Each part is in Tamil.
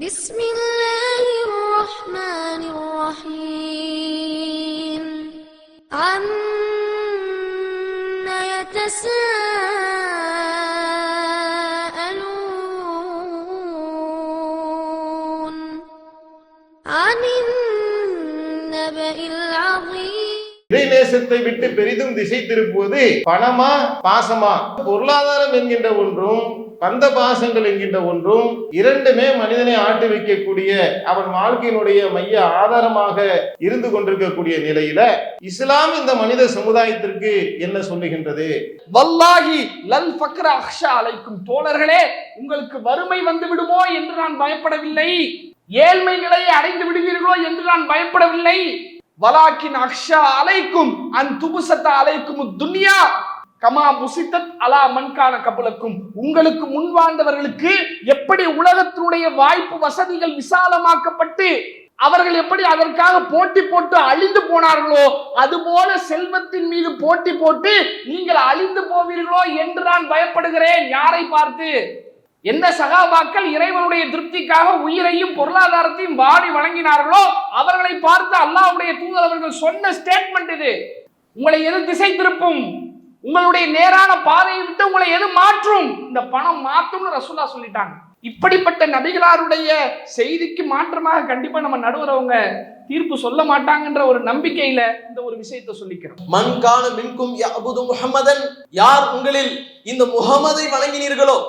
بسم الله الرحمن الرحيم عما يتساءلون عن النبأ العظيم. இறைநேசத்தை விட்டு பெரிதும் திசை திருப்புவது பணமா பாசமா? பொருளாதாரம் என்கின்ற ஒன்றும் பந்த பாசங்கள் என்கின்ற ஒன்றும் இரண்டுமே மனிதனை ஆட்டி வைக்கக்கூடிய அவன் வாழ்க்கையினுடைய மைய ஆதாரமாக இருந்து கொண்டிருக்கக்கூடிய நிலையில இஸ்லாம் இந்த மனித சமுதாயத்திற்கு என்ன சொல்லுகின்றது? வல்லாஹி லல் ஃபக்ர அக்ஷா அலைக்கும், தோழர்களே உங்களுக்கு வறுமை வந்து விடுமோ என்று நான் பயப்படவில்லை, ஏழ்மை நிலையை அடைந்து விடுவீர்களோ என்று நான் பயப்படவில்லை. வலாக்கின் அக்ஷா அலைக்கும் அன் துபுசத்த அலைக்கும் துன்யா கமா புசித்தத் அலா மன்கான கபலக்கும், உங்களுக்கு முன் வாழ்ந்தவர்களுக்கு எப்படி உலகத்தினுடைய வாய்ப்பு வசதிகள் விசாலமாக்கப்பட்டு அவர்கள் எப்படி அதற்காக போட்டி போட்டு அழிந்து போனார்களோ அதுபோல செல்வத்தின் மீது போட்டி போட்டு நீங்கள் அழிந்து போவீர்களோ என்று நான் பயப்படுகிறேன். யாரை பார்த்து? எந்த சகாபாக்கள் இறைவனுடைய திருப்திக்காக உயிரையும் பொருளாதாரத்தையும் வாரி வழங்கினார்களோ அவர்களை பார்த்து அல்லாஹ்வுடைய தூதர் அவர்கள் சொன்ன ஸ்டேட்மெண்ட் இது. உங்களை எது திசை திருப்பும்? உங்களுடைய நேரான பாதையை விட்டு உங்களை எது மாற்றும்? இந்த பணம் மாற்றும்னு ரசூலுல்லாஹ் சொல்லிட்டாங்க. இப்படிப்பட்ட நபிகளாருடைய செய்திக்கு மாற்றமாக கண்டிப்பா நம்ம நடுவரவங்க தீர்ப்பு சொல்ல மாட்டாங்கன்ற ஒரு நம்பிக்கையில இந்த ஒரு விஷயத்தை சொல்லிக்கிறோம். மன்கான மின்கும் யஅபுது முஹம்மதன், யார் உங்களில் இந்த முஹம்மதை வணங்கினீர்களோ,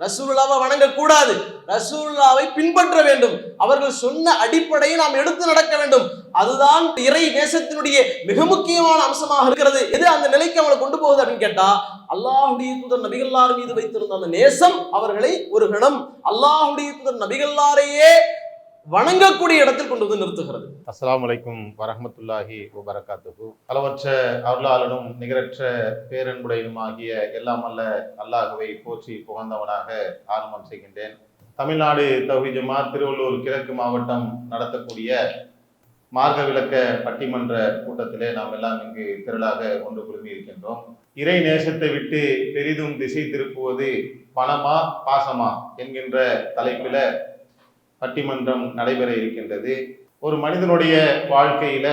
ரசூலுல்லாவை வணங்க கூடாது, ரசூலுல்லாவை பின்பற்ற வேண்டும், அவர்கள் சொன்ன அடிப்படையை நாம் எடுத்து நடக்க வேண்டும். அதுதான் இறை நேசத்தினுடைய மிக முக்கியமான அம்சமாக இருக்கிறது. எது அந்த நிலைக்கு அவங்களை கொண்டு போகுது அப்படின்னு கேட்டா, அல்லாஹ்வுடைய தூதர் நபிகளார் மீது வைத்திருந்த அந்த நேசம் அவர்களை ஒரு கணம் அல்லாஹ்வுடைய தூதர் நபிகளாரையே வணங்கக்கூடிய இடத்தில் கொண்டு வந்து நிறுத்துகிறது. அஸ்ஸலாமு அலைக்கும் வரஹ்மத்துல்லாஹி வபரகாத்துஹு. அளவற்ற அருளாளனும் நிகரற்ற பேரன்புடையனும் ஆகிய எல்லாம் அல்ல அல்லாஹ்வை போற்றி புகழ்ந்தவனாக ஆரம்பம் செய்கின்றேன். தமிழ்நாடு தௌஹீத் ஜமாத் திருவள்ளூர் கிழக்கு மாவட்டம் நடத்தக்கூடிய மார்க்க விளக்க பட்டிமன்ற கூட்டத்திலே நாம் எல்லாம் இங்கு திரளாக ஒன்று குழுமி இருக்கின்றோம். இறை நேசத்தை விட்டு பெரிதும் திசை திருப்புவது பணமா பாசமா என்கின்ற தலைப்பில பட்டிமன்றம் நடைபெற இருக்கின்றது. ஒரு மனிதனுடைய வாழ்க்கையில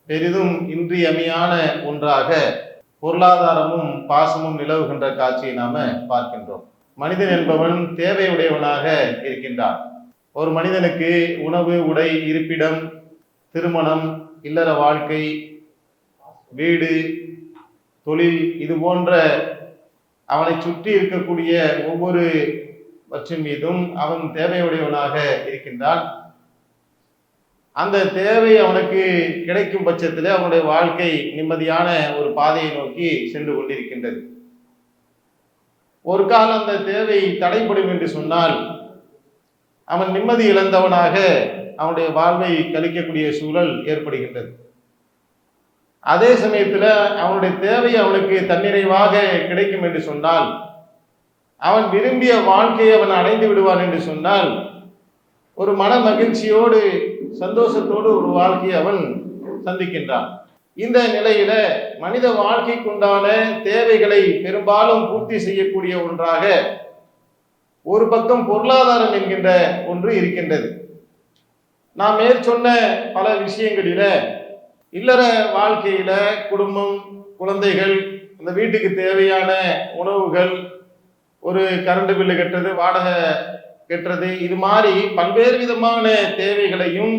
பெரிதும் இன்றியமையான ஒன்றாக பொருளாதாரமும் பாசமும் நிலவுகின்ற காட்சியை நாம பார்க்கின்றோம். மனிதன் என்பவன் தேவையுடையவனாக இருக்கின்றான். ஒரு மனிதனுக்கு உணவு, உடை, இருப்பிடம், திருமணம், இல்லற வாழ்க்கை, வீடு, தொழில், இது போன்ற அவனை சுற்றி இருக்கக்கூடிய ஒவ்வொரு பற்றின் மீதும் அவன் தேவையுடையவனாக இருக்கின்றான். அந்த தேவை அவனுக்கு கிடைக்கும் பட்சத்தில் அவனுடைய வாழ்க்கை நிம்மதியான ஒரு பாதையை நோக்கி சென்று கொண்டிருக்கின்றது. ஒரு காலம் அந்த தேவை தடைப்படும் என்று சொன்னால் அவன் நிம்மதி இழந்தவனாக அவனுடைய வாழ்வை கழிக்கக்கூடிய சூழல் ஏற்படுகின்றது. அதே சமயத்தில் அவனுடைய தேவை அவனுக்கு தன்னிறைவாக கிடைக்கும் என்று சொன்னால், அவன் விரும்பிய வாழ்க்கையை அவன் அடைந்து விடுவான் என்று சொன்னால், ஒரு மன மகிழ்ச்சியோடு சந்தோஷத்தோடு ஒரு வாழ்க்கையை அவன் சந்திக்கின்றான். இந்த நிலையில மனித வாழ்க்கைக்குண்டான தேவைகளை பெரும்பாலும் பூர்த்தி செய்யக்கூடிய ஒன்றாக ஒரு பக்கம் பொருளாதாரம் என்கின்ற ஒன்று இருக்கின்றது. நாம் மேற்சொன்ன பல விஷயங்களில இல்லற வாழ்க்கையில குடும்பம், குழந்தைகள், அந்த வீட்டுக்கு தேவையான உணவுகள், ஒரு கரண்ட் பில்லு கட்டுறது, வாடகை கட்டுறது, இது மாதிரி பல்வேறு விதமான தேவைகளையும்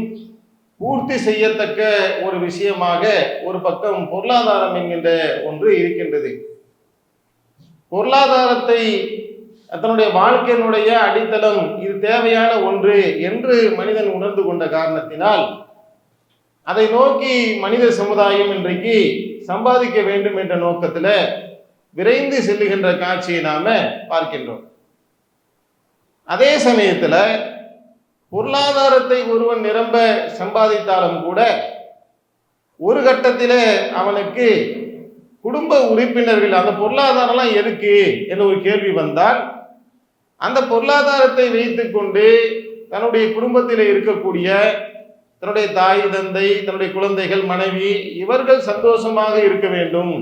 பூர்த்தி செய்யத்தக்க ஒரு விஷயமாக ஒரு பக்கம் பொருளாதாரம் என்கின்ற ஒன்று இருக்கின்றது. பொருளாதாரத்தை தன்னுடைய வாழ்க்கையினுடைய அடித்தளம், இது தேவையான ஒன்று என்று மனிதன் உணர்ந்து கொண்ட காரணத்தினால் அதை நோக்கி மனித சமுதாயம் இன்றைக்கு சம்பாதிக்க வேண்டும் என்ற நோக்கத்தில் விரைந்து செல்லுகின்ற காட்சியை நாம பார்க்கின்றோம். அதே சமயத்தில் பொருளாதாரத்தை ஒருவன் நிரம்ப சம்பாதித்தாலும் கூட ஒரு கட்டத்தில் அவனுக்கு குடும்ப உறுப்பினர்கள் அந்த பொருளாதாரம்லாம் எதுக்கு என்ற ஒரு கேள்வி வந்தால், அந்த பொருளாதாரத்தை வைத்துக்கொண்டு தன்னுடைய குடும்பத்தில் இருக்கக்கூடிய தன்னுடைய தாய், தந்தை, தன்னுடைய குழந்தைகள், மனைவி, இவர்கள் சந்தோஷமாக இருக்க வேண்டும்,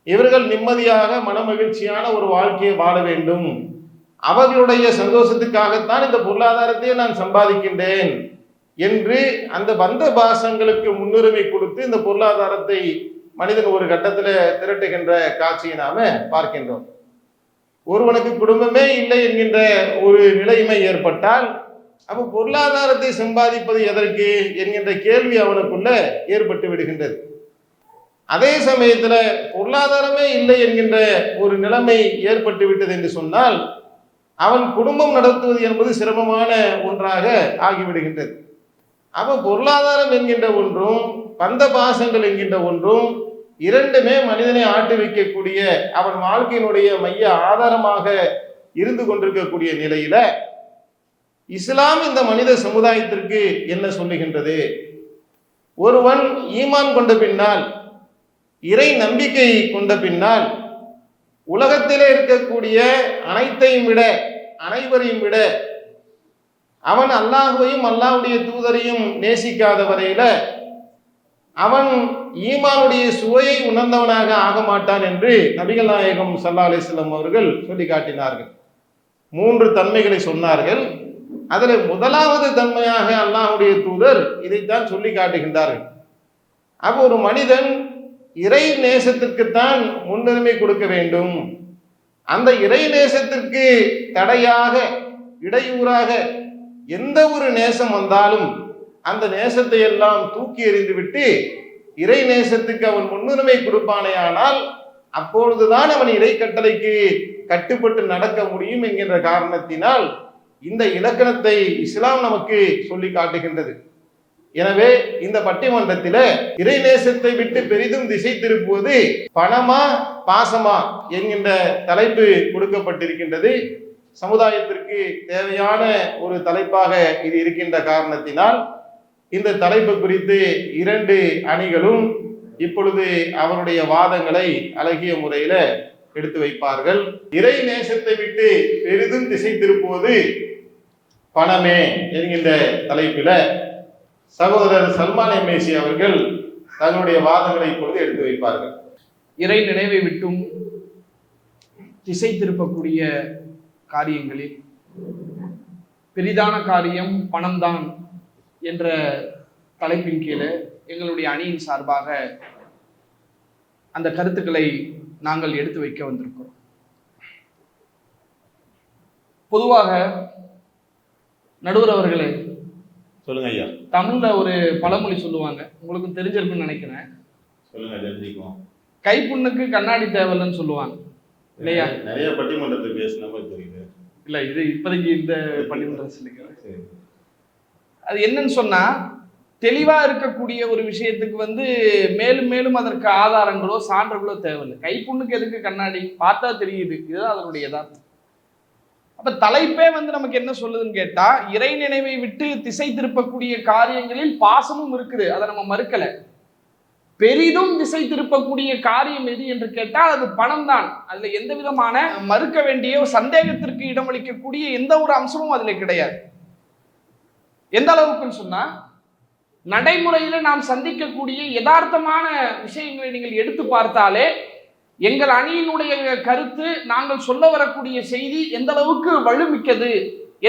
இவர்கள் நிம்மதியாக மன மகிழ்ச்சியான ஒரு வாழ்க்கையை வாழ வேண்டும், அவர்களுடைய சந்தோஷத்துக்காகத்தான் இந்த பொருளாதாரத்தையே நான் சம்பாதிக்கின்றேன் என்று அந்த பந்த பாசங்களுக்கு முன்னுரிமை கொடுத்து இந்த பொருளாதாரத்தை மனிதன் ஒரு கட்டத்தில் திரட்டுகின்ற காட்சியை நாம பார்க்கின்றோம். ஒருவனுக்கு குடும்பமே இல்லை என்கின்ற ஒரு நிலைமை ஏற்பட்டால் அப்போ பொருளாதாரத்தை சம்பாதிப்பது எதற்கு என்கின்ற கேள்வி அவனுக்குள்ள ஏற்பட்டு விடுகின்றது. அதே சமயத்தில் பொருளாதாரமே இல்லை என்கின்ற ஒரு நிலைமை ஏற்பட்டு விட்டது என்று சொன்னால் அவன் குடும்பம் நடத்துவது என்பது சிரமமான ஒன்றாக ஆகிவிடுகின்றது. அப்போ பொருளாதாரம் என்கின்ற ஒன்றும் பந்த பாசங்கள் என்கின்ற ஒன்றும் இரண்டுமே மனிதனை ஆட்டி வைக்கக்கூடிய அவன் வாழ்க்கையினுடைய மைய ஆதாரமாக இருந்து கொண்டிருக்கக்கூடிய நிலையில இஸ்லாம் இந்த மனித சமுதாயத்திற்கு என்ன சொல்லுகின்றது? ஒருவன் ஈமான் கொண்ட பின்னால், இறை நம்பிக்கை கொண்ட பின்னால், உலகத்திலே இருக்கக்கூடிய அனைத்தையும் விட, அனைவரையும் விட அவன் அல்லாஹுவையும் அல்லாஹ்வுடைய தூதரையும் நேசிக்காத வரையில அவன் ஈமானுடைய சுவையை உணர்ந்தவனாக ஆக மாட்டான் என்று நபிகள் நாயகம் ஸல்லல்லாஹு அலைஹி வஸல்லம் அவர்கள் சொல்லி காட்டினார்கள். 3 தன்மைகளை சொன்னார்கள். அதில் முதலாவது தன்மையாக அல்லாஹ்வுடைய தூதர் இதைத்தான் சொல்லி காட்டுகின்றார்கள். அப்போ ஒரு மனிதன் இறை நேசத்திற்குத்தான் முன்னுரிமை கொடுக்க வேண்டும். அந்த இறை நேசத்திற்கு தடையாக, இடையூறாக எந்த ஒரு நேசம் வந்தாலும் அந்த நேசத்தை எல்லாம் தூக்கி எறிந்துவிட்டு இறை நேசத்துக்கு அவன் முன்னுரிமை கொடுப்பானே ஆனால் அப்பொழுதுதான் அவன் இறை கட்டளைக்கு கட்டுப்பட்டு நடக்க முடியும் என்கின்ற காரணத்தினால் இந்த இலக்கணத்தை இஸ்லாம் நமக்கு சொல்லி காட்டுகின்றது. எனவே இந்த பட்டிமன்றத்தில் இறை நேசத்தை விட்டு பெரிதும் திசை திருப்புவது பணமா பாசமா என்கின்ற தலைப்பு கொடுக்கப்பட்டிருக்கின்றது. சமுதாயத்திற்கு தேவையான ஒரு தலைப்பாக இது இருக்கின்ற காரணத்தினால் இந்த தலைப்பு குறித்து 2 அணிகளும் இப்பொழுது அவருடைய வாதங்களை அழகிய முறையில எடுத்து வைப்பார்கள். இறை நேசத்தை விட்டு பெரிதும் திசை திருப்புவது பணமே என்கின்ற தலைப்பில சகோதரர் சல்மான் எம்ஏசி அவர்கள் தங்களுடைய வாதங்களை இப்பொழுது எடுத்து வைப்பார்கள். இறை நினைவை விட்டும் திசை திருப்பக்கூடிய காரியங்களில் பெரிதான காரியம் பணம்தான் என்ற தலைப்பின் கீழே எங்களுடைய அணியின் சார்பாக அந்த கருத்துக்களை நாங்கள் எடுத்து வைக்க வந்திருக்கிறோம். பொதுவாக நடுவர் அவர்களே, சொல்லுங்க ஐயா. தமிழ்ல ஒரு பழமொழி சொல்லுவாங்க, உங்களுக்கு தெரிஞ்சிருக்குன்னு நினைக்கிறேன். சொல்லுங்க. தெரிஞ்சுக்குவோம். கைப்புண்ணுக்கு கண்ணாடி தேவையில்லைன்னு சொல்லுவாங்க இல்லையா? நிறைய பட்டிமன்றத்துக்கு பேசின மாதிரி தெரியுது. இல்ல, இது இப்போதைக்கு இந்த பட்டிமன்றம் சொல்லிக்கிறேன். அது என்னன்னு சொன்னா, தெளிவா இருக்கக்கூடிய ஒரு விஷயத்துக்கு மேலும் மேலும் அதற்கு ஆதாரங்களோ சான்றுகளோ தேவையில்லை. கைப்புண்ணுக்கு எதுக்கு கண்ணாடி? பார்த்தா தெரியுது, இதுதான் அதனுடைய யதார்த்தம். அப்ப தலைப்பே நமக்கு என்ன சொல்லுதுன்னு கேட்டா, இறை நினைவை விட்டு திசை திருப்பக்கூடிய காரியங்களில் பாசமும் இருக்குது, அதை நம்ம மறுக்கல. பெரிதும் திசை திருப்பக்கூடிய காரியம் எது என்று கேட்டால் அது பணம் தான். அதுல எந்த விதமான மறுக்க வேண்டிய சந்தேகத்திற்கு இடமளிக்கக்கூடிய எந்த ஒரு அம்சமும் அதுல கிடையாது. எந்த அளவுக்குன்னு சொன்னா, நடைமுறையில நாம் சந்திக்கக்கூடிய யதார்த்தமான விஷயங்களை நீங்கள் எடுத்து பார்த்தாலே எங்கள் அணியினுடைய கருத்து, நாங்கள் சொல்ல வரக்கூடிய செய்தி எந்த அளவுக்கு வலுமிக்கது,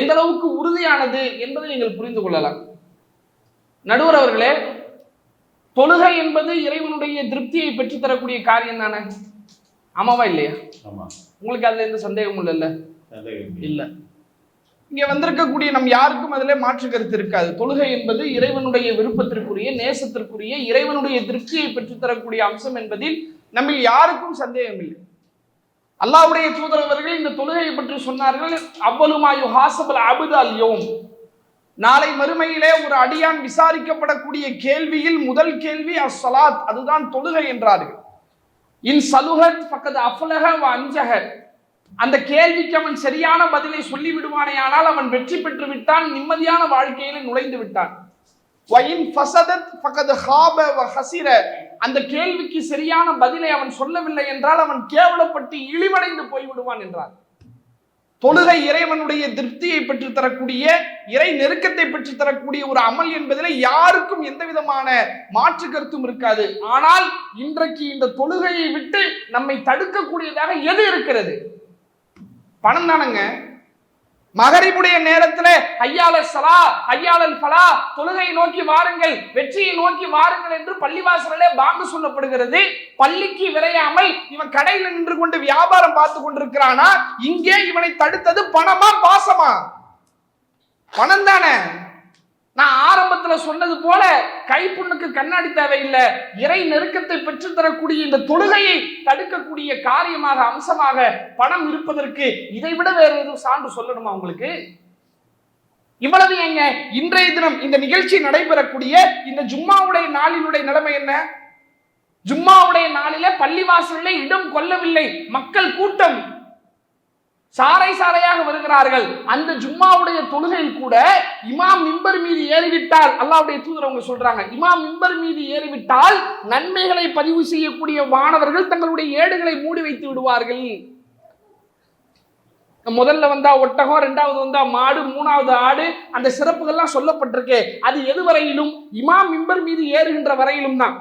எந்த அளவுக்கு உறுதியானது என்பதை நீங்கள் புரிந்து கொள்ளலாம். நடுவர் அவர்களே, தொழுகை என்பது இறைவனுடைய திருப்தியை பெற்றுத்தரக்கூடிய காரியம் தானே? ஆமாவா இல்லையா? உங்களுக்கு அதுல எந்த சந்தேகமும் இல்லைல்ல? இல்ல. இங்க வந்திருக்கக்கூடிய நம் யாருக்கும் அதுல மாற்று கருத்து இருக்காது. தொழுகை என்பது இறைவனுடைய விருப்பத்திற்குரிய, நேசத்திற்குரிய, இறைவனுடைய திருப்தியை பெற்றுத்தரக்கூடிய அம்சம் என்பதில் நம்ம யாருக்கும் சந்தேகம் இல்லை. அல்லாஹ்வுடைய தூதர் அவர்கள் இந்த தொழுகையை பற்றி சொன்னார்கள், அவ்வலுமா யுஹாஸபுல் அப்து அல் யௌம், நாளை மறுமையிலே ஒரு அடியான் விசாரிக்கப்படக்கூடிய கேள்வியில் முதல் கேள்வி அஸ்ஸலாத், அதுதான் தொழுகை என்றார்கள். இன் சலுஹத் ஃபக்கத் அஃப்லஹ வ அன்ஜஹ, அந்த கேள்விக்கு அவன் சரியான பதிலை சொல்லி விடுவானேயானால் அவன் வெற்றி பெற்று விட்டான், நிம்மதியான வாழ்க்கையில நுழைந்து விட்டான். வ இன் ஃபஸதத் ஃபக்கத் ஹாப வ ஹஸிர, அந்த கேள்விக்கு சரியான பதிலை அவன் சொல்லவில்லை என்றால் அவன் கேவலப்பட்டு இழிவடைந்து போய்விடுவான் என்றார். தொழுகை இறைவனுடைய திருப்தியை பெற்று தரக்கூடிய, இறை நெருக்கத்தை பெற்று தரக்கூடிய ஒரு அமல் என்பதில் யாருக்கும் எந்த விதமான மாற்று கருத்தும் இருக்காது. ஆனால் இன்றைக்கு இந்த தொழுகையை விட்டு நம்மை தடுக்கக்கூடியதாக எது இருக்கிறது? பணம் தானங்க. மகரிபுடைய நேரத்துல ஐயாலல் ஸலா ஐயாலல் ஃபலா, தொழுகை நோக்கி வாருங்கள், வெற்றியை நோக்கி வாருங்கள் என்று பள்ளிவாசலிலே பாங்கு சொல்லப்படுகிறது. பள்ளிக்கு விரையாமல் இவன் கடையில் நின்று கொண்டு வியாபாரம் பார்த்து கொண்டிருக்கிறானா? இங்கே இவனை தடுத்தது பணமா பாசமா? பணம் தானே. நான் ஆரம்பத்துல சொன்னது போல கைப்புண்ணுக்கு கண்ணாடி தேவையில்லை. இறை நெருக்கத்தை பெற்று தரக்கூடிய இந்த தொழுகையை தடுக்கக்கூடிய காரியமாக அம்சமாக பணம் இருப்பதற்கு இதைவிட வேற எதுவும் சான்று சொல்லணுமா உங்களுக்கு? இவ்வளவு ஏங்க இன்றைய தினம் இந்த நிகழ்ச்சி நடைபெறக்கூடிய இந்த ஜும்மாவுடைய நாளினுடைய நிலைமை என்ன? ஜும்மாவுடைய நாளிலே பள்ளிவாசலிலே இடம் கொள்ளவில்லை, மக்கள் கூட்டம் சாறை சாறையாக வருகிறார்கள். அந்த ஜும்மாவுடைய தொழுகையில் கூட இமாம் மிம்பர் மீது ஏறிவிட்டால், அல்லாஹ்வுடைய தூதர் அவங்க சொல்றாங்க, இமாம் மிம்பர் மீது ஏறிவிட்டால் நன்மைகளை பதிவு செய்யக்கூடிய மாணவர்கள் தங்களுடைய ஏடுகளை மூடி வைத்து விடுவார்கள். முதல்ல வந்தா ஒட்டகம், இரண்டாவது வந்தா மாடு, மூணாவது ஆடு, அந்த சிறப்புகள்லாம் சொல்லப்பட்டிருக்கு. அது எது வரையிலும்? இமாம் மிம்பர் மீது ஏறுகின்ற வரையிலும் தான்.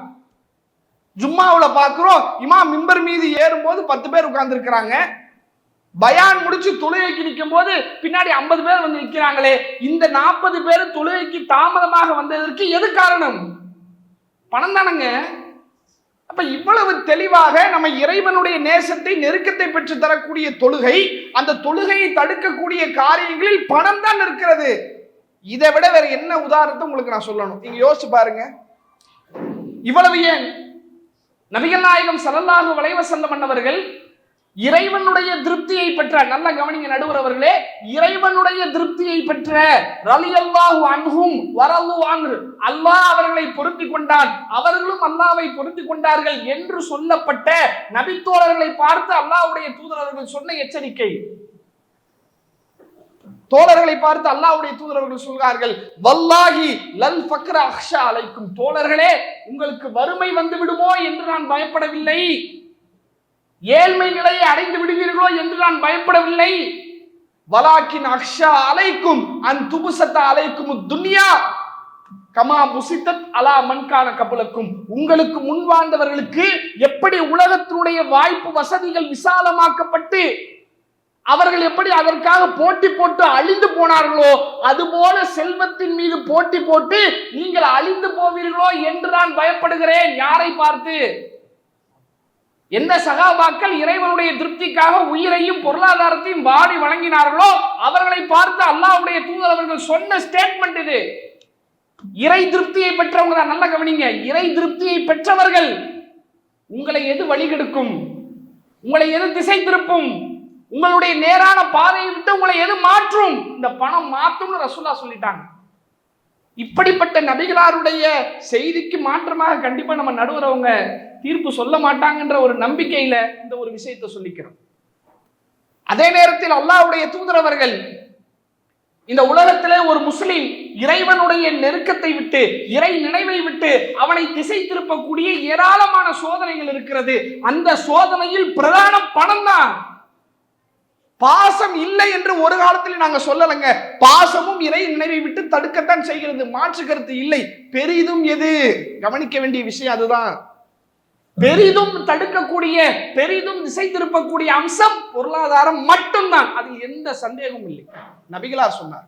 ஜும்மாவுல பாக்குறோம், இமாம் மிம்பர் மீது ஏறும்போது 10 பேர் உட்கார்ந்து இருக்கிறாங்க. பயான் முடிச்சு தொழுகைக்கு நிற்கும் போது பின்னாடி 50 பேர் வந்து நிற்கிறாங்களே, இந்த 40 பேர் தொழுகைக்கு தாமதமாக வந்ததற்கு எது காரணம்? பணம் தானங்க. அப்ப இவ்வளவு தெளிவாக நம்ம இறைவனுடைய நேசத்தை நெருக்கத்தை பெற்று தரக்கூடிய தொழுகை, அந்த தொழுகையை தடுக்கக்கூடிய காரியங்களில் பணம் தான் இருக்கிறது. இதை விட வேற என்ன உதாரணத்தை உங்களுக்கு நான் சொல்லணும்? நீங்க யோசிச்சு பாருங்க. இவ்வளவு ஏன் நபிகள் நாயகம் ஸல்லல்லாஹு அலைஹி வஸல்லம் அவர்கள் இறைவனுடைய திருப்தியை பெற்ற, நல்ல கவனிங்க நடுவர் அவர்களே, இறைவனுடைய திருப்தியை பெற்ற ரலியல்லாஹு அன்ஹும் வரது அன்ஹு, அல்லாஹ் அவர்களை பொருத்தி கொண்டான், அவர்களும் அல்லாஹ்வை பொருத்தி கொண்டார்கள் என்று சொல்லப்பட்ட நபித்தோழர்களை பார்த்து அல்லாஹ்வுடைய தூதர் அவர்கள் சொன்ன எச்சரிக்கை. தோழர்களை பார்த்து அல்லாஹ்வுடைய தூதர் அவர்கள் சொல்கிறார்கள், வல்லாஹி லல் ஃபக்ர அக்ஷா அலைக்கும், தோழர்களே உங்களுக்கு வறுமை வந்து விடுமோ என்று நான் பயப்படவில்லை, ஏழ்மை நிலையை அடைந்து விடுவீர்களோ என்று நான் பயப்படவில்லை. வலாக்கின் அக்ஷா அலைக்கும் அன் துபுசத்த அலைக்கும் துன்யா கமா புசித்தத் அலா மன்கான கபலக்கும், உங்களுக்கு முன் வாழ்ந்தவர்களுக்கு எப்படி உலகத்தினுடைய வாய்ப்பு வசதிகள் விசாலமாக்கப்பட்டு அவர்கள் எப்படி அதற்காக போட்டி போட்டு அழிந்து போனார்களோ, அதுபோல செல்வத்தின் மீது போட்டி போட்டு நீங்கள் அழிந்து போவீர்களோ என்று நான் பயப்படுகிறேன். யாரை பார்த்து? எந்த சகாபாக்கள் இறைவனுடைய திருப்திக்காக உயிரையும் பொருளாதாரத்தையும் வாடி வழங்கினார்களோ அவர்களை பார்த்து அல்லாஹ்வுடைய தூதர் அவர்கள் சொன்ன ஸ்டேட்மெண்ட் இது. இறை திருப்தியை பெற்றவங்க தான். நல்ல கவனிங்க, இறை திருப்தியை பெற்றவர்கள். உங்களை எது வழிகெடுக்கும்? உங்களை எது திசை திருப்பும்? உங்களுடைய நேரான பாதையை விட்டு உங்களை எது மாற்றும்? இந்த பணம் மாற்றும்னு ரசூலுல்லாஹ் சொல்லிட்டாங்க. இப்படிப்பட்ட நபிகளாருடைய செய்திக்கு மாற்றமாக கண்டிப்பா நம்ம நடுவரவங்க தீர்ப்பு சொல்ல மாட்டாங்கன்ற ஒரு நம்பிக்கையில இந்த ஒரு விஷயத்தை சொல்லிக்கிறோம். அதே நேரத்தில் அல்லாஹ்வுடைய தூதர் அவர்கள் இந்த உலகத்திலே ஒரு முஸ்லிம் இறைவனுடைய நெருக்கத்தை விட்டு, இறை நினைவை விட்டு அவனை திசை திருப்பக்கூடிய ஏராளமான சோதனைகள் இருக்கிறது. அந்த சோதனையில் பிரதான பணம் தான். பாசம் இல்லை என்று ஒரு காலத்தில் நாங்க சொல்லலைங்க. பாசமும் இறை நினைவை விட்டு தடுக்கத்தான் செய்கிறது, மாற்று கருத்து இல்லை. பெரிதும் எது? கவனிக்க வேண்டிய விஷயம் அதுதான். பெரிதும் தடுக்கக்கூடிய, பெரிதும் திசை திருப்பக்கூடிய அம்சம் பொருளாதாரம் மட்டும்தான். அதில் எந்த சந்தேகமும் இல்லை. நபிகளார் சொன்னார்,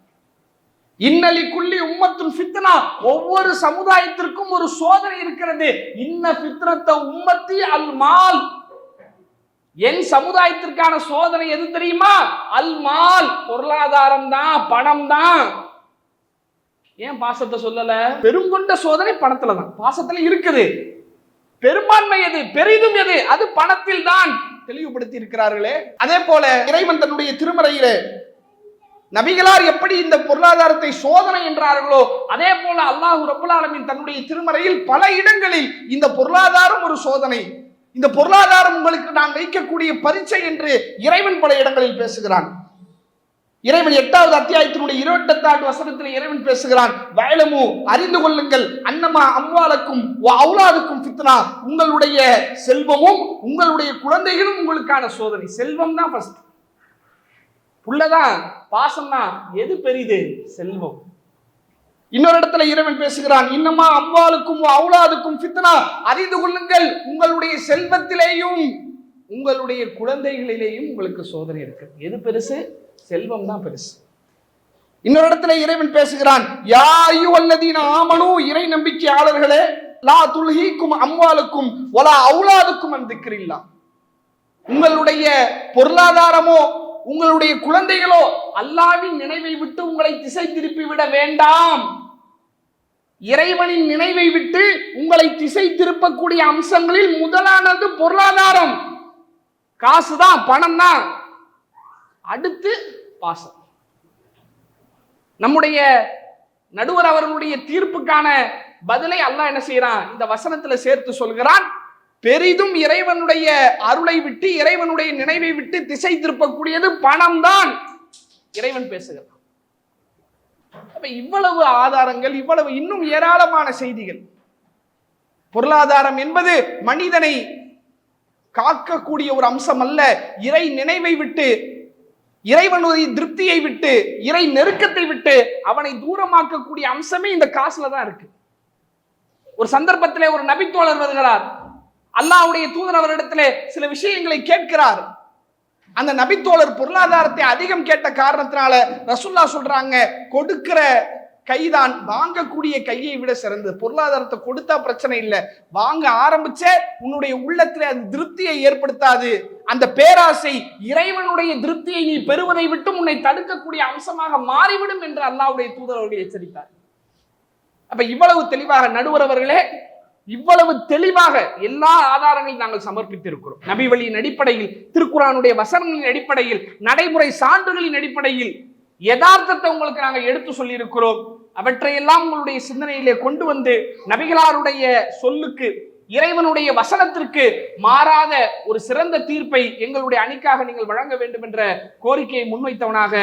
இன்னலி குல்லி உம்மத்துன் ஃபித்னா, ஒவ்வொரு சமுதாயத்திற்கும் ஒரு சோதனை இருக்கிறது. இன்ன ஃபித்ரத்த உம்மத்தி அல் மால், என் சமுதாயத்திற்கான சோதனை எது தெரியுமா? அல் மால், பொருளாதாரம் தான், பணம் தான். ஏன் பாசத்தை சொல்லல? பெருங்கொண்ட சோதனை பணத்துல தான், பாசத்துல இருக்குது. பெரும்பான்மை எது, பெரிதும் எது? அது பணத்தில் தான். தெளிவுபடுத்தி இருக்கிறார்களே. அதே போல இறைவன் தன்னுடைய திருமறையிலே நபிகளார் எப்படி இந்த பொருளாதாரத்தை சோதனை என்றார்களோ, அதே போல அல்லாஹ் ரப்பல் ஆலமீன் தன்னுடைய திருமறையில் பல இடங்களில் இந்த பொருளாதாரம் ஒரு சோதனை, இந்த பொருளாதாரம் உங்களுக்கு நான் வைக்கக்கூடிய பரீட்சை என்று இறைவன் பல இடங்களில் பேசுகிறான். இறைவன் 8வது அத்தியாயத்தினுடைய 28வது வசனத்தில் இறைவன் பேசுகிறான், வயலமு, அறிந்து கொள்ளுங்கள், அன்னமா அம்வாலக்கும் அவுலாதுக்கும் ஃபித்னா, உங்களுடைய செல்வமும் உங்களுடைய குழந்தைகளும் உங்களுக்கான சோதனை. செல்வம் தான் ஃபர்ஸ்ட், உள்ளதான், பாசம் தான். எது பெரிது? செல்வம். இன்னொரு இடத்துல இறைவன் பேசுகிறான், இன்னமா அம்வாலுக்கும் அவுலாதுக்கும் ஃபித்னா, அறிந்து கொள்ளுங்கள், உங்களுடைய செல்வத்திலேயும் உங்களுடைய குழந்தைகளிலேயும் உங்களுக்கு சோதனை இருக்கு. எது பெருசு? செல்வம் தான் பெருசு. இன்னொரு இடத்துல இறைவன் பேசுகிறான், யா அய்யுஹல்லதீன ஆமனூ, இறை நம்பிக்கையாளர்களே, லா துல்ஹீக்கும் அம்வாலுக்கும் வலா அவுலாதுக்கும் அன் திக்ரில்லாஹ், உங்களுடைய பொருளாதாரமோ உங்களுடைய குழந்தைகளோ அல்லாஹ்வின் நினைவை விட்டு உங்களை திசை திருப்பி விட வேண்டாம். இறைவனின் நினைவை விட்டு உங்களை திசை திருப்பக்கூடிய அம்சங்களில் முதலானது பொருளாதாரம், காசுதான், பணம் தான். அடுத்து பாசம். நம்முடைய நடுவர் அவர்களுடைய தீர்ப்புக்கான பதிலை அல்லாஹ் என்ன செய்யறான், இந்த வசனத்துல சேர்த்து சொல்கிறான். பெரிதும் இறைவனுடைய அருளை விட்டு இறைவனுடைய நினைவை விட்டு திசை திருப்பக்கூடியது பணம் தான். இறைவன் பேசுகிறான். அப்ப இவ்வளவு ஆதாரங்கள், இவ்வளவு இன்னும் ஏராளமான செய்திகள். பொருளாதாரம் என்பது மனிதனை காக்கக்கூடிய ஒரு அம்சம் அல்ல. இறை நினைவை விட்டு, இறைவனுடைய திருப்தியை விட்டு, இறை நெருக்கத்தை விட்டு அவனை தூரமாக்கக்கூடிய அம்சமே இந்த காசுல தான் இருக்கு. ஒரு சந்தர்ப்பத்திலே ஒரு நபித்தோழர் வருகிறார். அல்லாஹ்வுடைய தூதர் அவரிடத்திலே சில விஷயங்களை கேட்கிறார். அந்த நபித்தோழர் பொருளாதாரத்தை அதிகம் கேட்ட காரணத்தினால ரசூலுல்லாஹ் சொல்றாங்க, கொடுக்கிற கைதான் வாங்கக்கூடிய கையை விட சிறந்தது. பொருளாதாரத்தை கொடுத்தா பிரச்சனை இல்லை, வாங்க ஆரம்பிச்ச உன்னுடைய உள்ளத்திலே அது திருப்தியை ஏற்படுத்தாது. அந்த பேராசை இறைவனுடைய திருப்தியை நீ பெறுவதை விட்டு உன்னை தடுக்கக்கூடிய அம்சமாக மாறிவிடும் என்று அல்லாஹ்வுடைய தூதர் அவர்கள் எச்சரித்தார். அப்ப இவ்வளவு தெளிவாக நடுவர் அவர்களே, இவ்வளவு தெளிவாக எல்லா ஆதாரங்களையும் நாங்கள் சமர்ப்பித்திருக்கிறோம். நபி வழியின் அடிப்படையில், திருக்குர்ஆனுடைய வசனங்களின் அடிப்படையில், நடைமுறை சான்றுகளின் அடிப்படையில் யதார்த்தத்தை உங்களுக்கு நாங்கள் எடுத்து சொல்லி இருக்கிறோம். அவற்றையெல்லாம் உங்களுடைய சிந்தனையிலே கொண்டு வந்து நபிகளாருடைய சொல்லுக்கு, இறைவனுடைய வசனத்திற்கு மாறாத ஒரு சிறந்த தீர்ப்பை எங்களுடைய அணிக்காக நீங்கள் வழங்க வேண்டும் என்ற கோரிக்கையை முன்வைத்தவனாக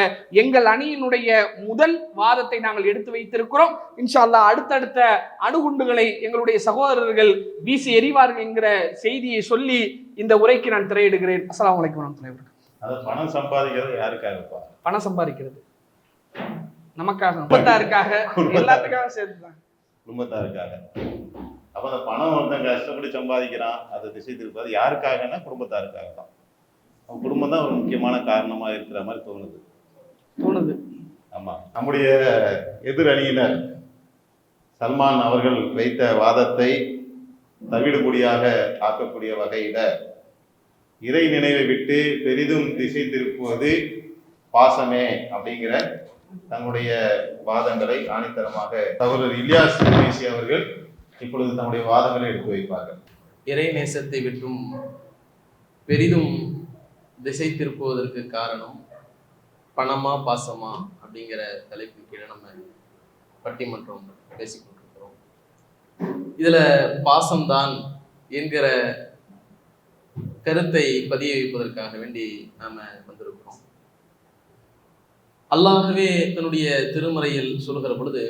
எங்கள் அணியினுடைய முதல் வாதத்தை நாங்கள் எடுத்து வைத்திருக்கிறோம். இன்ஷா அல்லாஹ் அடுத்தடுத்த அணுகுண்டுகளை எங்களுடைய சகோதரர்கள் வீசி எறிவார்கள் என்கிற செய்தியை சொல்லி இந்த உரைக்கு நான் திரையிடுகிறேன். அஸ்ஸலாமு அலைக்கும் வரஹ்மத்துல்லாஹி வபரகாத்துஹு. பணம் சம்பாதிக்கிறது யாருக்காக? பணம் சம்பாதிக்கிறது நமக்காக, குடும்பத்தாருக்காக, எல்லாத்துக்காக சேர்த்துதான், குடும்பத்தாருக்காக. அப்ப அந்த பணம் ஒருத்தன் கஷ்டப்பட்டு சம்பாதிக்கிறான், அதை திசை திருப்பாது யாருக்காகனா குடும்பத்தாருக்காக தான். அவன் குடும்பம் தான் ஒரு முக்கியமான காரணமா இருக்கிற மாதிரி தோணுது. ஆமா, நம்முடைய எதிர் அணியினர் சல்மான் அவர்கள் வைத்த வாதத்தை தவிடுபடியாக ஆக்கக்கூடிய வகையில இறை நினைவை விட்டு பெரிதும் திசை திருப்புவது பாசமே அப்படிங்கிற தன்னுடைய வாதங்களை ஆணித்தரமாக சகோதரர் இலியாஸ் பேசி அவர்கள் இப்பொழுது தன்னுடைய வாதங்களை எடுத்து வைப்பார்கள். இறை நேசத்தை விட்டும் பெரிதும் திசை திருப்புவதற்கு காரணம் பணமா பாசமா அப்படிங்கிற தலைப்பு கீழே நம்ம பட்டிமன்றம் பேசிக்கொண்டிருக்கிறோம். இதுல பாசம்தான் என்கிற கருத்தை பதிய வைப்பதற்காக வேண்டி நாம வந்திருக்கிறோம். அல்லாஹ்வே தன்னுடைய திருமறையில் சொல்லுகிற பொழுது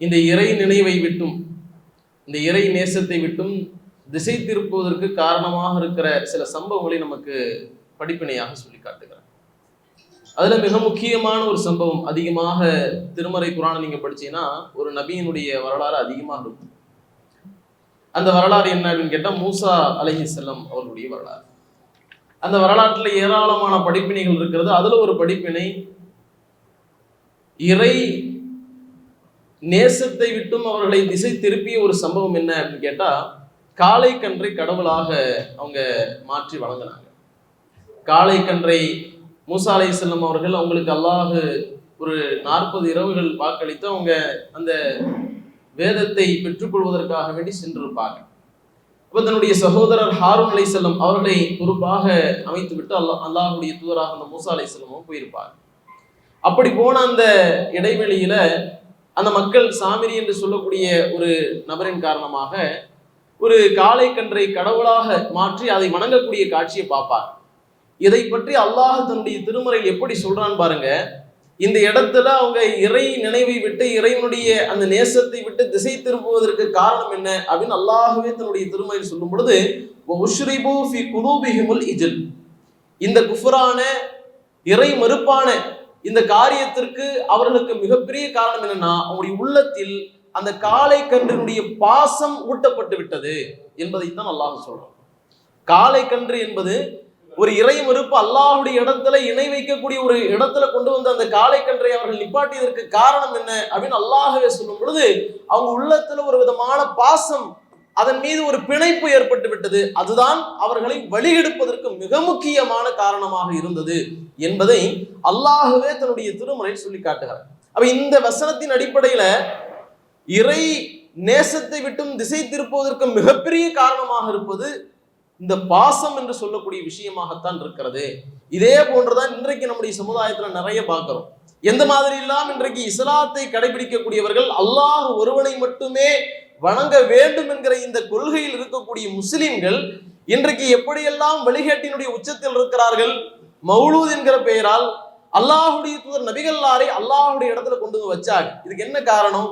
இந்த இறை நினைவை விட்டும், இந்த இறை நேசத்தை விட்டும் திசை திருப்புவதற்கு காரணமாக இருக்கிற சில சம்பவங்களை நமக்கு படிப்பினையாக சொல்லி காட்டுகிறார். அதுல மிக முக்கியமான ஒரு சம்பவம், அதிகமாக திருமறை குர்ஆனை நீங்க படிச்சீங்கன்னா ஒரு நபியினுடைய வரலாறு அதிகமாக இருக்கும். அந்த வரலாறு என்ன அப்படின்னு கேட்டா மூசா அலைஹிஸ்ஸலாம் அவர்களுடைய வரலாறு. அந்த வரலாற்றுல ஏராளமான படிப்பினைகள் இருக்கிறது. அதுல ஒரு படிப்பினை, இறை நேசத்தை விட்டும் அவர்களை திசை திருப்பிய ஒரு சம்பவம் என்ன அப்படின்னு கேட்டா, காளை கன்றை கடவுளாக அவங்க மாற்றி வழங்கினாங்க. காளை கன்றை மூசா அலைஹிஸ்ஸலாம் அவர்கள், அவங்களுக்கு அல்லாஹ் ஒரு 40 இரவுகள் வாக்களித்து அவங்க அந்த வேதத்தை பெற்றுக்கொள்வதற்காக வேண்டி சென்றிருப்பாங்க. அப்ப தன்னுடைய சகோதரர் ஹாரூன் அலைஹிஸ்ஸலாம் அவர்களை பொறுப்பாக அமைத்து விட்டு அல்லாஹ்வுடைய தூதராக அந்த மூசா அலைஹிஸ்ஸலாமும் போயிருப்பாங்க. அப்படி போன அந்த இடைவெளியில அந்த மக்கள் சாமிரி என்று சொல்லக்கூடிய ஒரு நபரின் காரணமாக ஒரு காளை கன்றை கடவுளாக மாற்றி அதை வணங்கக்கூடிய காட்சியை பார்ப்பாங்க. இதை பற்றி அல்லாஹ் தன்னுடைய திருமறையில் எப்படி சொல்றான்னு பாருங்க. இந்த இடத்துல அவங்க இறை நினைவை விட்டு, இறைவனுடைய அந்த நேசத்தை விட்டு திசை திருப்புவதற்கு காரணம் என்ன அப்படின்னு அல்லாஹ்வே தன்னுடைய திருமறையில் சொல்லும் பொழுது, உஷ்ரிபு ஃபி குலூபிஹிமுல் இஜ்ல், இந்த குஃப்ரான இறை மறுப்பான இந்த காரியத்திற்கு அவர்களுக்கு மிகப்பெரிய காரணம் என்னன்னா, அவருடைய உள்ளத்தில் அந்த காளை கன்றினுடைய பாசம் ஊட்டப்பட்டு விட்டது என்பதைத்தான் அல்லாஹ் சொல்றான். காளை கன்று என்பது ஒரு இறை மறுப்பு அல்லாஹ்வுடைய இடத்துல இணை வைக்கக்கூடிய ஒரு இடத்துல கொண்டு வந்து அந்த காளை கன்றை அவர்கள் நிப்பாட்டியதற்கு காரணம் என்ன அப்படின்னு அல்லாஹ்வே சொல்லும் பொழுது அவங்க உள்ளத்துல ஒரு விதமான பாசம், அதன் மீது ஒரு பிணைப்பு ஏற்பட்டு விட்டது. அதுதான் அவர்களை வழிகெடுப்பதற்கு மிக முக்கியமான காரணமாக இருந்தது என்பதை அல்லாஹ்வே தன்னுடைய திருமறையில் சொல்லி காட்டுகிறார். அப்ப இந்த வசனத்தின் அடிப்படையில இறை நேசத்தை விட்டும் திசை திருப்புவதற்கு மிகப்பெரிய காரணமாக இருப்பது இந்த பாசம் என்று சொல்லக்கூடிய விஷயமாகத்தான் இருக்கிறது. இதே போன்றுதான் இன்றைக்கு நம்முடைய சமுதாயத்துல நிறைய பார்க்கிறோம். எந்த மாதிரி எல்லாம் இன்றைக்கு இஸ்லாத்தை கடைபிடிக்கக்கூடியவர்கள் அல்லாஹ் ஒருவனை மட்டுமே வணங்க வேண்டும் என்கிற இந்த கொள்கையில் இருக்கக்கூடிய முஸ்லிம்கள் இன்றைக்கு எப்படியெல்லாம் வழிகேட்டினுடைய உச்சத்தில் இருக்கிறார்கள். மௌலூத் என்கிற பெயரால் அல்லாஹுடைய தூதர் நபிகள்லாரை அல்லாஹுடைய இடத்துல கொண்டு வந்து வச்சாங்க. இதுக்கு என்ன காரணம்,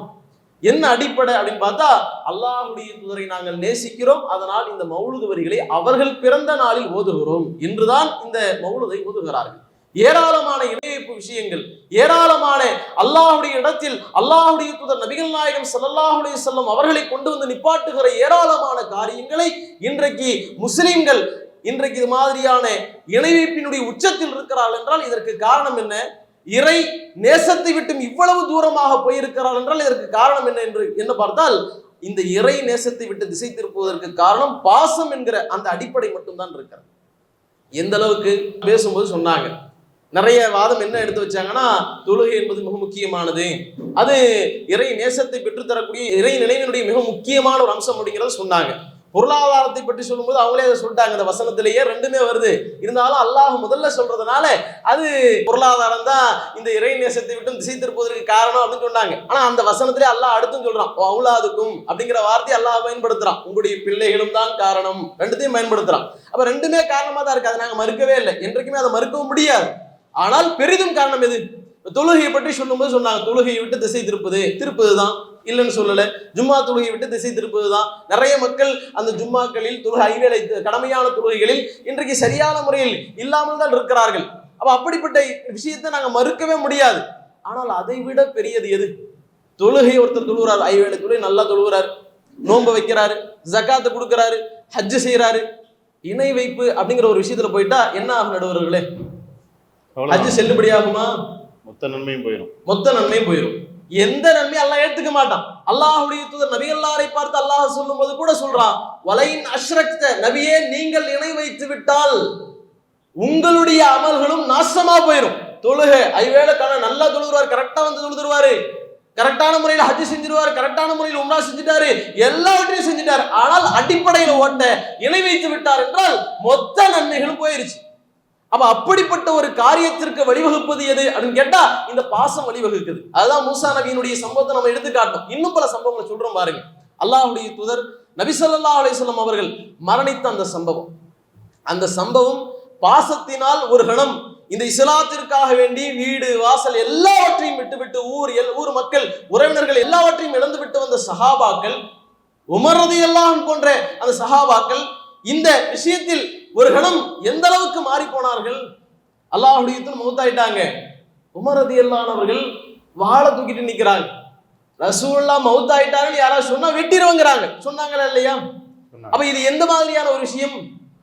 என்ன அடிப்படை அப்படின்னு பார்த்தா, அல்லாஹுடைய தூதரை நாங்கள் நேசிக்கிறோம், அதனால் இந்த மௌலூது வரிகளை அவர்கள் பிறந்த நாளில் ஓதுகிறோம் என்றுதான் இந்த மௌலூதை ஓதுகிறார்கள். ஏராளமான இணைப்பு விஷயங்கள், ஏராளமான அல்லாஹுடைய இடத்தில் அல்லாஹுடைய தூதர் நபிகள் நாயகம் ஸல்லல்லாஹு அலைஹி வஸல்லம் அவர்களை கொண்டு வந்து நிப்பாட்டுகிற ஏராளமான காரியங்களை இன்றைக்கு முஸ்லிம்கள் இன்றைக்கு இது மாதிரியான இணைப்பினுடைய உச்சத்தில் இருக்கிறார்கள் என்றால் இதற்கு காரணம் என்ன? இறை நேசத்தை விட்டும் இவ்வளவு தூரமாக போயிருக்கிறார்கள் என்றால் இதற்கு காரணம் என்ன என்று என்ன பார்த்தால், இந்த இறை நேசத்தை விட்டு திசை திருப்புவதற்கு காரணம் பாசம் என்கிற அந்த அடிப்படை மட்டும்தான் இருக்கிறது. எந்த அளவுக்கு பேசும்போது சொன்னாங்க, நிறைய வாதம் என்ன எடுத்து வச்சாங்கன்னா, தொழுகை என்பது மிக முக்கியமானது, அது இறை நேசத்தை பெற்றுத்தரக்கூடிய இறை நினைவினுடைய மிக முக்கியமான ஒரு அம்சம் அப்படிங்கிறத சொன்னாங்க. பொருளாதாரத்தை பற்றி சொல்லும்போது அவங்களே அதை சொல்லிட்டாங்க, இந்த வசனத்திலேயே ரெண்டுமே வருது. இருந்தாலும் அல்லாஹ் முதல்ல சொல்றதுனால அது பொருளாதாரம் தான் இந்த இறை நேசத்தை விட்டு திசை திருப்பதற்கு காரணம் அப்படின்னு சொன்னாங்க. ஆனா அந்த வசனத்திலே அல்லாஹ் அடுத்தும் சொல்றான், அவுலாதுக்கும் அப்படிங்கிற வார்த்தையை அல்லாஹ் பயன்படுத்துறான், உங்களுடைய பிள்ளைகளும் தான் காரணம், ரெண்டுத்தையும் பயன்படுத்துறான். அப்ப ரெண்டுமே காரணமா தான் இருக்கு, அதை நாங்க மறுக்கவே இல்லை, என்றைக்குமே அதை மறுக்கவும் முடியாது. ஆனால் பெரிதும் காரணம் எது? தொழுகையை பற்றி சொல்லும்போது சொன்னாங்க, தொழுகையை விட்டு திசை திருப்புதுதான், இல்லைன்னு சொல்லல. ஜும்மா தொழுகையை விட்டு திசை திருப்புதுதான். நிறைய மக்கள் அந்த ஜும்மாக்களில் தொழுகை ஐவேளை கடமையான தொழுகைகளில் இன்றைக்கு சரியான முறையில் இல்லாமல் தான் இருக்கிறார்கள். அப்ப அப்படிப்பட்ட விஷயத்தை நாங்க மறுக்கவே முடியாது. ஆனால் அதை விட பெரியது எது? தொழுகை ஒருத்தர் தொழுகிறார், ஐவேளை தொழுகை நல்லா தொழுகிறார், நோன்பு வைக்கிறாரு, ஜகாத்தை கொடுக்கிறாரு, ஹஜ்ஜு செய்யறாரு. இணை வைப்பு அப்படிங்கிற ஒரு விஷயத்துல போயிட்டா என்ன ஆகும் நடுவர்களே? ஹஜ்ஜு செல்லுபடியாகுமா? மொத்த நன்மையும் போயிடும். மொத்த நன்மையும் போயிடும். எந்த நன்மையும் அல்லாஹ் ஏத்துக்க மாட்டான். அல்லாஹ்வுடைய தூதர் நபிகள்லாரை பார்த்து அல்லாஹ் சொல்லும்போது கூட சொல்றான், வலைன் அஷ்ரக்த, நபியே நீங்கள் இணை வைத்து விட்டால் உங்களுடைய அமல்களும் நாசமா போயிடும். தொழுகை ஐவேளைக்கான நல்லா தொழுகிறார், கரெக்டா வந்து தொழுதுருவாரு, கரெக்டான முறையில் ஹஜ் செஞ்சிருவாரு, கரெக்டான முறையில் உம்ரா செஞ்சுட்டாரு, எல்லாவற்றையும் செஞ்சுட்டாரு. ஆனால் அடிப்படையில் ஓட்ட இணை வைத்து விட்டார் என்றால் மொத்த நன்மைகளும் போயிருச்சு. அப்ப அப்படிப்பட்ட ஒரு காரியத்திற்கு வழிவகுப்பது எது அப்படின்னு கேட்டா இந்த பாசம் வழிவகுக்குது. அதுதான் மூசா நபியினுடைய சம்பவத்தை நம்ம எடுத்து காட்டோம். இன்னும் பல சம்பவங்களை சொல்றோம் பாருங்க. அல்லாஹ்வுடைய தூதர் நபி ஸல்லல்லாஹு அலைஹி வஸல்லம் அவர்கள் மரணித்த அந்த சம்பவம் பாசத்தினால் ஒரு கணம் இந்த இஸ்லாத்திற்காக வேண்டி வீடு வாசல் எல்லாவற்றையும் விட்டுவிட்டு ஊர் மக்கள் உறவினர்கள் எல்லாவற்றையும் இழந்து விட்டு வந்த சஹாபாக்கள், உமர் ரலியல்லாஹு அன்ஹு போன்ற அந்த சஹாபாக்கள் இந்த விஷயத்தில் ஒரு கணம் எந்த அளவுக்கு மாறி போனார்கள். அல்லாஹ்வுடைய தூதர் மௌத்தாயிட்டாங்க, உமர் ரலியல்லாஹு அன்ஹு அவர்கள் வாளை தூக்கிட்டு நிக்கிறாங்க. ரசூலுல்லாஹ் மௌத்தாயிட்டார்கள் யாராவது சொன்னா வெட்டிடுவாங்கிறாங்க, சொன்னாங்களா இல்லையா? அப்ப இது எந்த மாதிரியான ஒரு விஷயம்?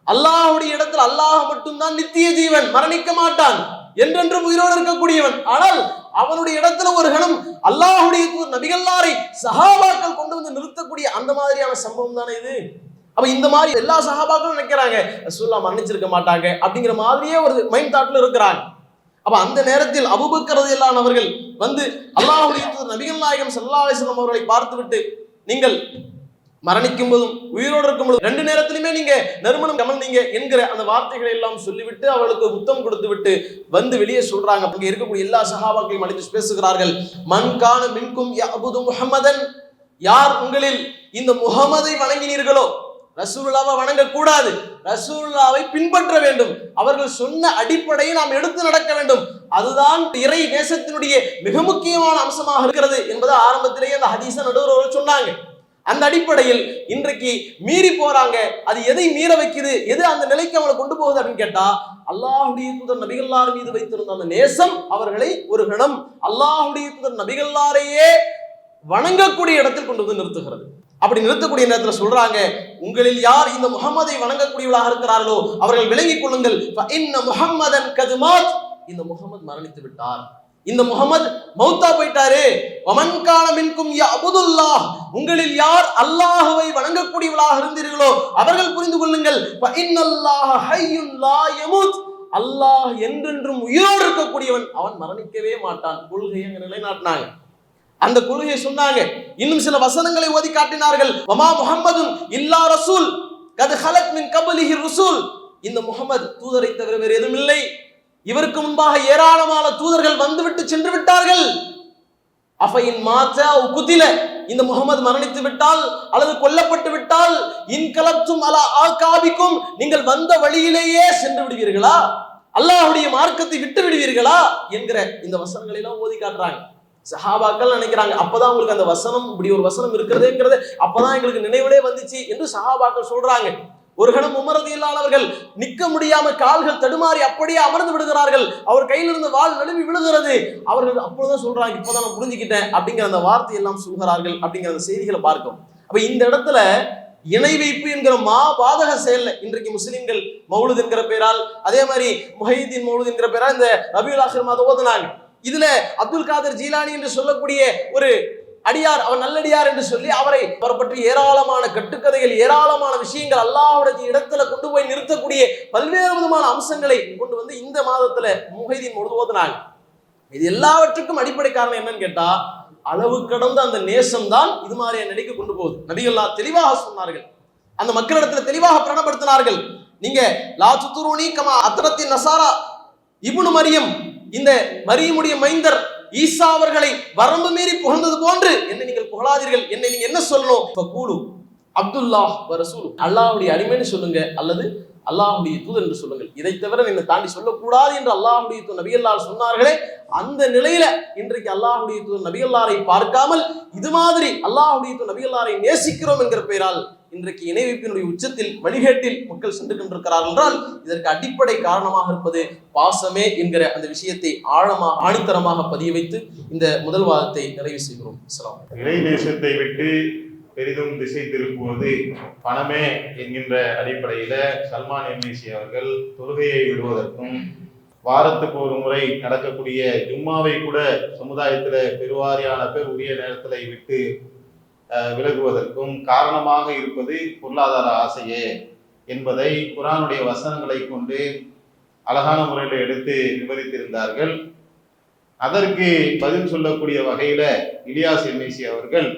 அல்லாஹ்வுடைய இடத்தில் அல்லாஹ் மட்டும்தான் நித்திய ஜீவன், மரணிக்க மாட்டான், என்றென்றும் உயிரோடு இருக்கக்கூடியவன். ஆனால் அவனுடைய இடத்துல ஒரு கணம் அல்லாஹ்வுடைய தூதர் நபிகள்லாரை சஹாபாக்கள் கொண்டு வந்து நிறுத்தக்கூடிய அந்த மாதிரியான சம்பவம் தானே இது. அப்ப இந்த மாதிரி எல்லா சஹாபாக்களும் நினைக்கிறாங்க ரசூலுல்லாஹ் மரணிச்சிருக்க மாட்டாங்க அப்படிங்கிற மாதிரியே ஒரு மைண்ட் தாட்ல இருக்கிறாங்க. அப்ப அந்த நேரத்தில் அபூபக்கர் ரலியல்லாஹு அன்ஹு அவர்கள் வந்து அல்லாஹ்வுடைய தூதர் நபிகள் நாயகம் ஸல்லல்லாஹு அலைஹி வஸல்லம் அவர்களை பார்த்துவிட்டு, நீங்கள் மரணிக்கும் போதும் உயிரோடு இருக்கும் போதும் ரெண்டு நேரத்திலுமே நீங்க நறுமணம் கமழ்ந்தீங்க என்கிற அந்த வார்த்தைகளை எல்லாம் சொல்லிவிட்டு அவளுக்கு முத்தம் கொடுத்து விட்டு வந்து வெளியே சொல்றாங்க. அங்க இருக்கக்கூடிய எல்லா சஹாபாக்களையும் அழைத்து பேசுகிறார்கள். மன் கான மின்கும் யஅபுது முஹம்மதன், யார் உங்களில் இந்த முஹம்மதை வணங்கினீர்களோ, ரசூலுல்லாஹ்வை வணங்க கூடாது, ரசூலுல்லாஹ்வை பின்பற்ற வேண்டும், அவர்கள் சொன்ன அடிப்படையை நாம் எடுத்து நடக்க வேண்டும், அதுதான் இறை நேசத்தினுடைய மிக முக்கியமான அம்சமாக இருக்கிறது என்பதை ஆரம்பத்திலேயே அந்த ஹதீஸை நடுவர்கள் சொன்னாங்க. அந்த அடிப்படையில் இன்றைக்கு மீறி போறாங்க. அது எதை மீற வைக்குது, எது அந்த நிலைக்கு அவங்களை கொண்டு போகுது அப்படின்னு கேட்டா, அல்லாஹ்வுடைய தூதர் நபிகள்லார் மீது வைத்திருந்த அந்த நேசம் அவர்களை ஒரு கணம் அல்லாஹ்வுடைய தூதர் நபிகள்லாரையே வணங்கக்கூடிய இடத்தில் கொண்டு வந்து நிறுத்துகிறது. அப்படி நிறுத்தக்கூடிய நேரத்தில் சொல்றாங்க, உங்களில் யார் இந்த முஹம்மதை வணங்கக்கூடியவர்களாக இருக்கிறார்களோ அவர்கள் விளங்கிக் கொள்ளுங்கள், முஹம்மதன் கதுமாத், இந்த முஹம்மது மரணித்து விட்டார், இந்த முஹம்மது மௌத்தா போயிட்டாரு. வமன்கான மின்கும் யஅபுதுல்லாஹ், உங்களில் யார் அல்லாஹ்வை வணங்கக்கூடியவர்களாக இருந்தீர்களோ அவர்கள் புரிந்து கொள்ளுங்கள், ஃபஇன்னல்லாஹ ஹய்யுன் லா யமூத், அல்லாஹ் என்றென்றும் உயிரோடு இருக்கக்கூடியவன், அவன் மரணிக்கவே மாட்டான். கொள்கையை நிலைநாட்டினாங்க, அந்த கொள்கையை சொன்னாங்க. இன்னும் சில வசனங்களை ஓதி காட்டினார்கள். வமா முஹம்மதுன் இல்லா ரசூல் கத் ஹலத் மின் கப்லிஹி ருசூல், இந்த முஹம்மது தூதரை தவிர வேறு எதுவும் இல்லை, இவருக்கு முன்பாக ஏராளமான தூதர்கள் வந்துவிட்டு சென்று விட்டார்கள். அஃபைன் மாத்தா குதில, இந்த முஹம்மது மரணித்து விட்டால் அல்லது கொல்லப்பட்டு விட்டால், இன்கலப்தும் அலா ஆகாபிக்கும், நீங்கள் வந்த வழியிலேயே சென்று விடுவீர்களா, அல்லாஹ்வுடைய மார்க்கத்தை விட்டு விடுவீர்களா என்கிற இந்த வசனங்களை எல்லாம் ஓதி காட்டுறாங்க. சஹாபாக்கள் நினைக்கிறாங்க, அப்பதான் உங்களுக்கு அந்த வசனம், இப்படி ஒரு வசனம் இருக்கிறதுங்கிறது அப்பதான் எங்களுக்கு நினைவிலே வந்துச்சு என்று சஹாபாக்கள் சொல்றாங்க. ஒரு கணம் உமர் ரலியல்லாஹு அவர்கள் நிற்க முடியாம கால்கள் தடுமாறி அப்படியே அமர்ந்து விடுகிறார்கள். அவர் கையிலிருந்து வாள் நழுவி விழுகிறது. அவர்கள் அப்பொழுதுதான் சொல்றாங்க, இப்பதான் நான் புரிஞ்சுக்கிட்டேன் அப்படிங்கிற அந்த வார்த்தை எல்லாம் சொல்கிறார்கள் அப்படிங்கிற அந்த செய்திகளை பார்க்கும். அப்ப இந்த இடத்துல இணை வைப்பு என்கிற பாதக செயல் இன்றைக்கு முஸ்லிம்கள் மௌலுத் என்கிற பேரால், அதே மாதிரி முஹைதீன் மௌலுத் என்கிற பேரால் இந்த ரபியுல் ஆஹிர் மாதம் ஓதுனாங்க. இதுல அப்துல் காதர் ஜீலானி என்று சொல்லக்கூடிய ஒரு அடியார், அவர் நல்லடியார் என்று சொல்லி அவரை பற்றி ஏராளமான கட்டுக்கதைகள், ஏராளமான விஷயங்கள், அல்லாஹ்வுடைய இடத்துல கொண்டு போய் நிறுத்தக்கூடிய பல்வேறு விதமான அம்சங்களை கொண்டு வந்து இந்த மாதத்துல முஹைதீன் மௌலுத் ஓதுனாங்க. இது எல்லாவற்றுக்கும் அடிப்படை காரணம் என்னன்னு கேட்டா, அளவு கடந்த அந்த நேசம் தான் இது மாதிரியான நிலைக்கு கொண்டு போகுது. நபிகள்லாம் தெளிவாக சொன்னார்கள், அந்த மக்களிடத்துல தெளிவாக பிரணப்படுத்தினார்கள். நீங்க லா துத்ரூனி கமா அத்ரத்தின் நசாரா இப்னு மரியம், இந்த மரியமுடைய மைந்தர் ஈசா அவர்களை வரம்பு மீறி புகழ்ந்தது போன்று என்னை நீங்கள் புகழாதீர்கள். என்னை நீங்க என்ன சொல்லணும், ஃபகூலு அப்துல்லாஹ் வ ரசூலு, அல்லாஹ்வுடைய அடிமைன்னு சொல்லுங்க அல்லது அல்லாஹ்வுடைய தூதர் என்று சொல்லுங்கள். இதை தவிர என்னை தாண்டி சொல்லக்கூடாது என்று அல்லாஹ்வுடைய தூதர் நபிகள்லார் சொன்னார்களே, அந்த நிலையில இன்றைக்கு அல்லாஹ்வுடைய தூதர் நபிகள்லாரை பார்க்காமல் இது மாதிரி அல்லாஹ்வுடைய தூதர் நபிகள்லாரை நேசிக்கிறோம் என்கிற பெயரால் இன்றைக்கு இணை வைப்பினுடைய உச்சத்தில் வழிகேட்டில் மக்கள் சென்று கொண்டிருக்கிறார்கள் என்றால் இதற்கு அடிப்படை காரணமாக இருப்பது பாசமே என்கிற அந்த விஷயத்தை ஆழமாக ஆணித்தரமாக பதிய வைத்து இந்த முதல் வாதத்தை நிறைவு செய்கிறோம். இறை நேசத்தை விட்டு பெரிதும் திசை திருப்புவது பணமே என்கின்ற அடிப்படையில சல்மான் எம்ஏசி அவர்கள் தொழுகையை விடுவதற்கும், வாரத்துக்கு ஒரு முறை நடக்கக்கூடிய ஜும்மாவை கூட சமுதாயத்துல பெருவாரியான பேர் உரிய நேரத்துல விட்டு விலகுவதற்கும் காரணமாக இருப்பது பொருளாதார ஆசையே என்பதை குர்ஆனுடைய வசனங்களை கொண்டு அழகான முறையில் எடுத்து விவரித்திருந்தார்கள். அதற்கு பதில் சொல்லக்கூடிய வகையில இலியாஸ் எம்ஏசி அவர்கள்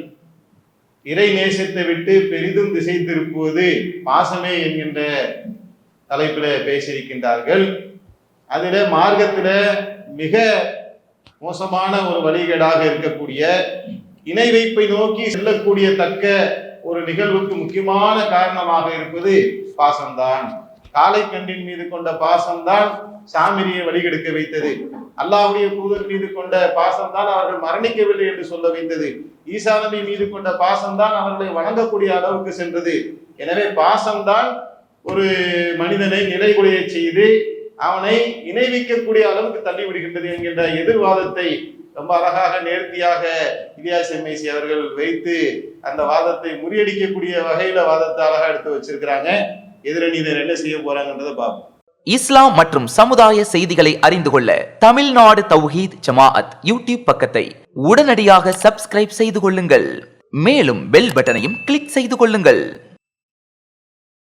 இறை நேசத்தை விட்டு பெரிதும் திசை திருப்புவது பாசமே என்கின்ற தலைப்பில் பேசியிருக்கின்றார்கள். அதில் மார்க்கத்தில் மிக மோசமான ஒரு வழிகேடாக இருக்கக்கூடிய இணை வைப்பை நோக்கி செல்லக்கூடிய தக்க ஒரு நிகழ்வுக்கு முக்கியமான காரணமாக இருப்பது பாசம்தான். காளைக்கன்றின் மீது கொண்ட பாசம்தான் சாமிரியை வழிகெடுக்க வைத்தது. அல்லாஹ்வுடைய தூதர் மீது கொண்ட பாசம்தான் அவர்கள் மரணிக்கவில்லை என்று சொல்ல வைத்தது. ஈசா நபி மீது கொண்ட பாசம்தான் அவர்களை வணங்கக்கூடிய அளவுக்கு சென்றது. எனவே பாசம்தான் ஒரு மனிதனை நிலைகுலைய செய்து அவனை இணைவிக்கக்கூடிய அளவுக்கு தள்ளிவிடுகின்றது என்கின்ற எதிர்வாதத்தை ரொம்ப அழகாக நேர்த்தியாக இலியாஸ் எம்ஏசி அவர்கள் வைத்து அந்த வாதத்தை முறியடிக்கக்கூடிய வகையில வாதத்தை அழகா எடுத்து வச்சிருக்கிறாங்க. எதிரணியினர் என்ன செய்ய போறாங்கன்றதை பார்ப்போம். இஸ்லாம் மற்றும் சமுதாய செய்திகளை அறிந்து கொள்ள தமிழ்நாடு தௌஹீத் ஜமாஅத் யூடியூப் பக்கத்தை உடனடியாக சப்ஸ்கிரைப் செய்து கொள்ளுங்கள். மேலும் பெல் பட்டனையும் கிளிக் செய்து கொள்ளுங்கள்.